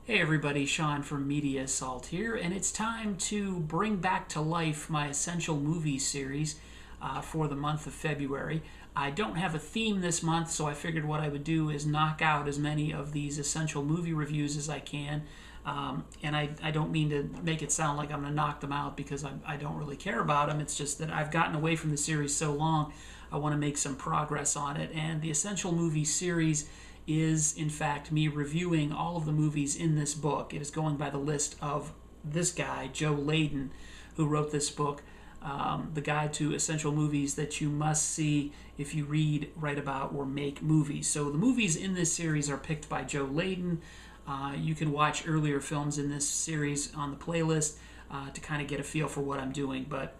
Hey everybody, Sean from Media Assault here, and it's time to bring back to life my Essential Movies series for the month of February. I don't have a theme this month, so I figured what I would do is knock out as many of these essential movie reviews as I can. And I don't mean to make it sound like I'm going to knock them out because I don't really care about them. It's just that I've gotten away from the series so long, I want to make some progress on it. And the Essential Movies series is, in fact, me reviewing all of the movies in this book. It is going by the list of this guy, Joe Layden, who wrote this book, The Guide to Essential Movies That You Must See If You Read, Write About, or Make Movies. So the movies in this series are picked by Joe Layden. You can watch earlier films in this series on the playlist to kind of get a feel for what I'm doing. But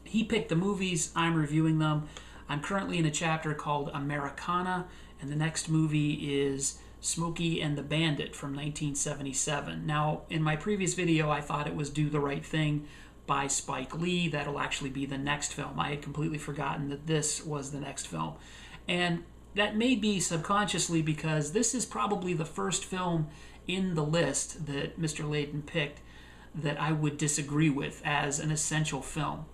he picked the movies, I'm reviewing them. I'm currently in a chapter called Americana, and the next movie is Smokey and the Bandit from 1977. Now, in my previous video, I thought it was Do the Right Thing by Spike Lee. That'll actually be the next film. I had completely forgotten that this was the next film. And that may be subconsciously because this is probably the first film in the list that Mr. Layden picked that I would disagree with as an essential film.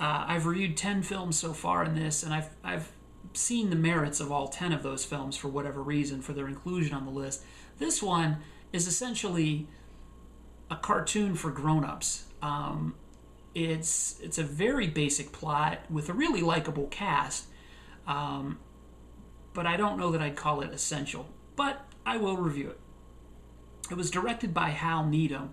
I've reviewed 10 films so far in this, and I've seen the merits of all 10 of those films for whatever reason, for their inclusion on the list. This one is essentially a cartoon for grown-ups. It's a very basic plot with a really likable cast, but I don't know that I'd call it essential. But I will review it. It was directed by Hal Needham,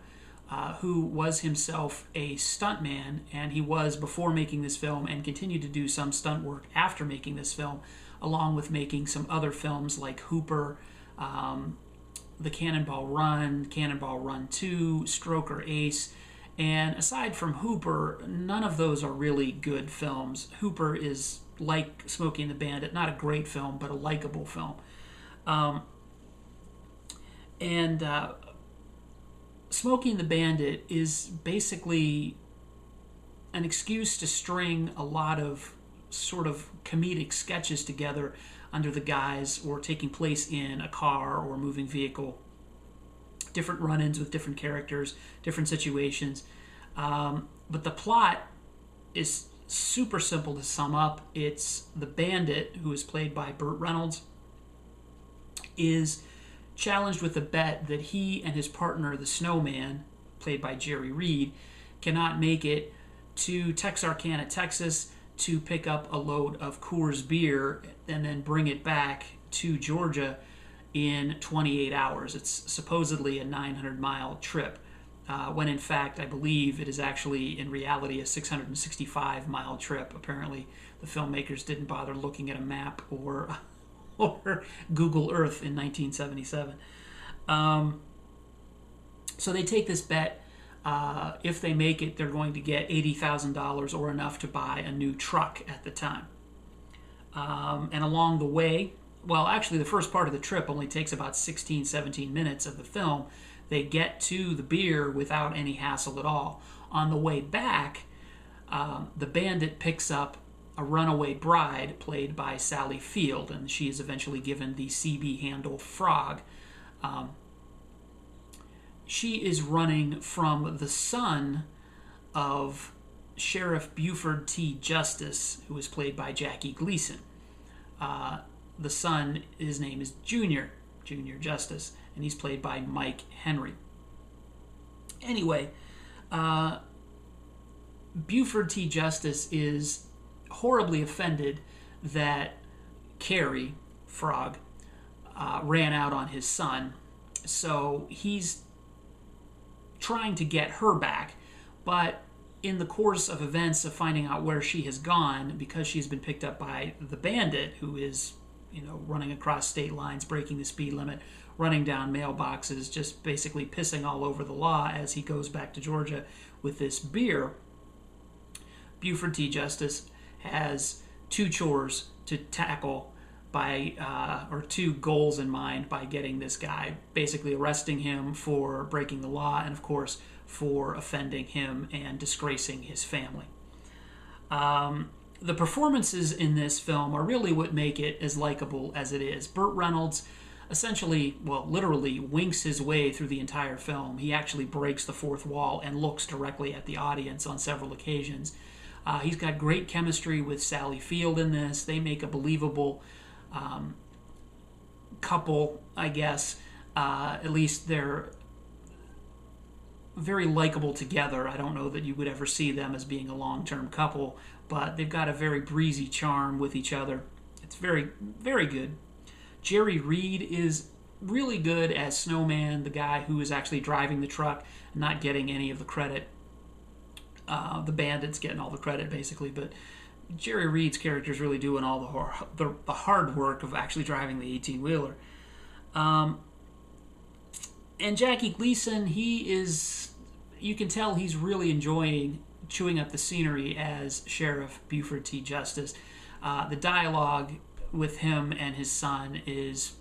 who was himself a stuntman, and he was before making this film and continued to do some stunt work after making this film, along with making some other films like Hooper, The Cannonball Run 2, Stroker Ace. And aside from Hooper, none of those are really good films. Hooper is like Smokey and the Bandit, not a great film, but a likable film. Smokey and the Bandit is basically an excuse to string a lot of sort of comedic sketches together under the guise or taking place in a car or a moving vehicle. Different run-ins with different characters, different situations. But the plot is super simple to sum up. It's the bandit, who is played by Burt Reynolds, is challenged with a bet that he and his partner, the Snowman, played by Jerry Reed, cannot make it to Texarkana, Texas, to pick up a load of Coors beer and then bring it back to Georgia in 28 hours. It's supposedly a 900-mile trip, when in fact, I believe it is actually, in reality, a 665-mile trip. Apparently, the filmmakers didn't bother looking at a map or Google Earth in 1977. So they take this bet. If they make it, they're going to get $80,000 or enough to buy a new truck at the time. And along the way, well, actually the first part of the trip only takes about 16, 17 minutes of the film. They get to the beer without any hassle at all. On the way back, the bandit picks up a runaway bride played by Sally Field, and she is eventually given the CB handle Frog. She is running from the son of Sheriff Buford T. Justice, who is played by Jackie Gleason. The son, his name is Junior Justice, and he's played by Mike Henry. Anyway, Buford T. Justice is horribly offended that Carrie, Frog, ran out on his son. So he's trying to get her back, but in the course of events of finding out where she has gone, because she's been picked up by the bandit, who is, running across state lines, breaking the speed limit, running down mailboxes, just basically pissing all over the law as he goes back to Georgia with this beer, Buford T. Justice has two chores to tackle or two goals in mind by getting this guy, basically arresting him for breaking the law and, of course, for offending him and disgracing his family. The performances in this film are really what make it as likable as it is. Burt Reynolds essentially, well, literally winks his way through the entire film. He actually breaks the fourth wall and looks directly at the audience on several occasions. He's got great chemistry with Sally Field in this. They make a believable couple, I guess. At least they're very likable together. I don't know that you would ever see them as being a long-term couple, but they've got a very breezy charm with each other. It's very, very good. Jerry Reed is really good as Snowman, the guy who is actually driving the truck, not getting any of the credit. The Bandit's getting all the credit, basically, but Jerry Reed's character is really doing all the hard work of actually driving the 18-wheeler. And Jackie Gleason, you can tell he's really enjoying chewing up the scenery as Sheriff Buford T. Justice. The dialogue with him and his son is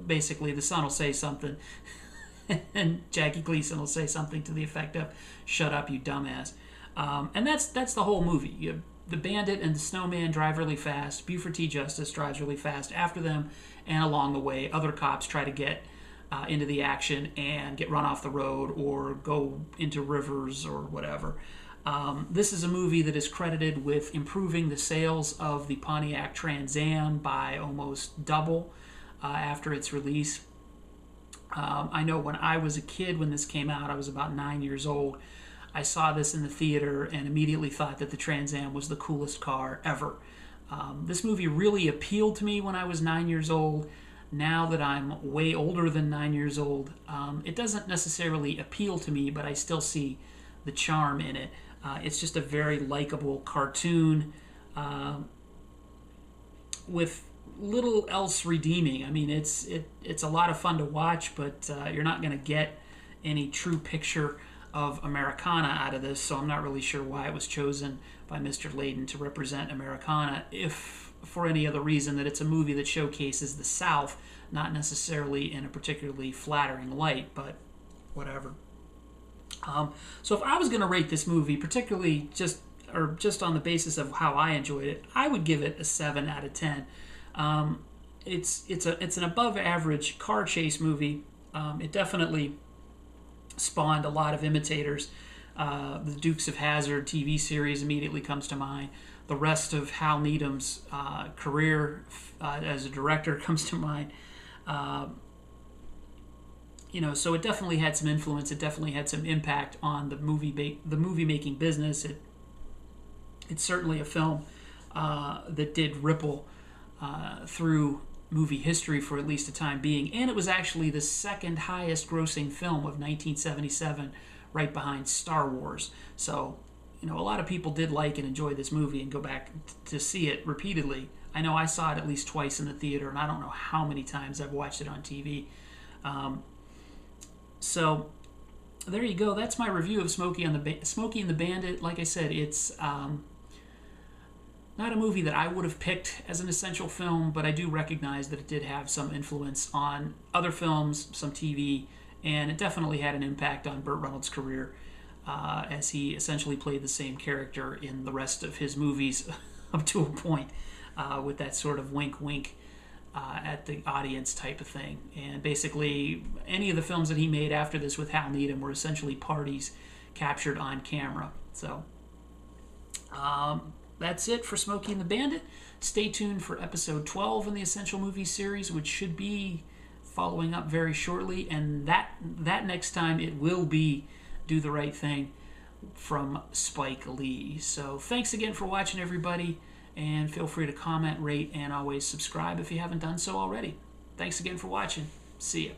basically the son will say something and Jackie Gleason will say something to the effect of, "Shut up, you dumbass." And that's the whole movie. The Bandit and the Snowman drive really fast. Buford T. Justice drives really fast after them, and along the way, other cops try to get into the action and get run off the road or go into rivers or whatever. This is a movie that is credited with improving the sales of the Pontiac Trans Am by almost double after its release. I know when I was a kid when this came out, I was about 9 years old. I saw this in the theater and immediately thought that the Trans Am was the coolest car ever. This movie really appealed to me when I was 9 years old. Now that I'm way older than 9 years old, it doesn't necessarily appeal to me, but I still see the charm in it. It's just a very likable cartoon with little else redeeming. I mean, it's a lot of fun to watch, but you're not going to get any true picture of Americana out of this, so I'm not really sure why it was chosen by Mr. Layden to represent Americana, if for any other reason that it's a movie that showcases the South, not necessarily in a particularly flattering light, but whatever. So if I was going to rate this movie, particularly just on the basis of how I enjoyed it, I would give it a 7 out of 10. It's an above average car chase movie. It definitely spawned a lot of imitators. The Dukes of Hazzard TV series immediately comes to mind. The rest of Hal Needham's career as a director comes to mind. So it definitely had some influence. It definitely had some impact on the movie making business. It's certainly a film that did ripple through movie history for at least a time being, and it was actually the second highest grossing film of 1977, right behind Star Wars. So, a lot of people did like and enjoy this movie and go back to see it repeatedly. I know I saw it at least twice in the theater, and I don't know how many times I've watched it on TV. So there you go. That's my review of Smokey and the Bandit. Like I said, it's not a movie that I would have picked as an essential film, but I do recognize that it did have some influence on other films, some TV, and it definitely had an impact on Burt Reynolds' career as he essentially played the same character in the rest of his movies up to a point with that sort of wink-wink at the audience type of thing. And basically, any of the films that he made after this with Hal Needham were essentially parties captured on camera. So, that's it for Smokey and the Bandit. Stay tuned for episode 12 in the Essential Movies series, which should be following up very shortly. And that next time it will be Do the Right Thing from Spike Lee. So thanks again for watching, everybody. And feel free to comment, rate, and always subscribe if you haven't done so already. Thanks again for watching. See ya.